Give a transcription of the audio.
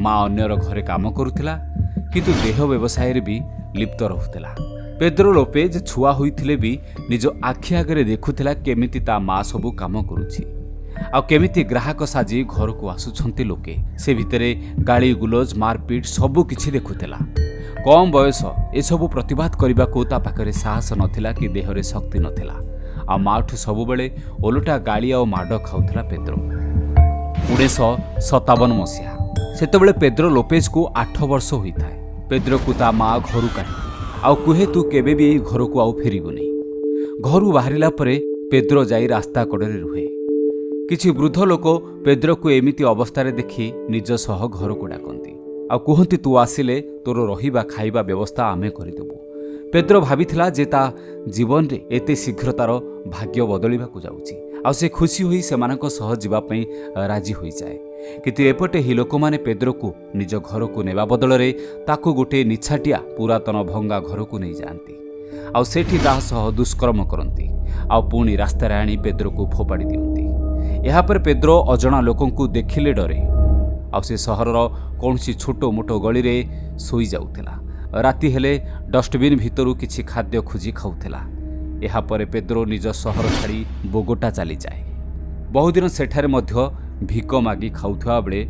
माँ अन्यर घरे काम करुथिला किंतु देह व्यवसाय भी लिप्त रहुथिला। पेद्रो लोपेज छुआ होइथिले भी निज आखि आगे देखुथिला केमिति ता माँ सबु काम करुछि आ केमिति ग्राहक साजी घर को आसुछंती लोके। से भितरे गाली गुलोज मारपीट सबु किछि देखुथिला। कम बयस एसबु प्रतिवाद करने को ता पाखरे साहस नथिला कि देहरे शक्ति नथिला। आ माठू सबुबेले ओलटा गाली आ माड खाउथिला पेद्रो। 1957 मसीहा सेतबेले पेद्रो लोपेज को 8 वर्ष होइथाय। पेद्रो को ता माँ घरु काढी आउ कुहे तू केबे भी एई घर को आउ फेरिबुनी। घरु बाहरिला परे पेद्रो जाई रास्ता कड़े रुहे। किछि वृद्ध लोक पेद्रो को एमिति अवस्था देखि निज सह घर को डाकंती आ कहती तू आसिले तोर रहिबा खाइबा व्यवस्था आमे करिदेबु। पेद्रो भाबिथिला जे ता जीवन रे एते शीघ्र तार भाग्य बदलिबाकू जाउची आ से खुशी होई सेमानक सह जीवा पई राजी होई जाए। किंतु एपटे ही लोक माने पेद्रो को निज घर को नेबा बदल रे ताकू गोटे निछाटिया पुरातन भंगा घर को नहीं जाती आ सेठी ता सह दुष्कर्म करती आ पुणी रास्ता रे आनी पेद्रो को फोपाड़ी दियंती। एहा पर पेद्रो अजणा लोकंकु देखिले डरे आ से सहरर कौनसी छोटो मोटो गली रे सोई जाउथिला। राति हेले डस्टबिन भितरु किछि खाद्य खोजी खाउथिला। एहा परे पेद्रो निज सहर छाड़ी बोगोटा चली जाए। बहुदिन सेठारे मध्य भिक मागी खाउथुआ बेले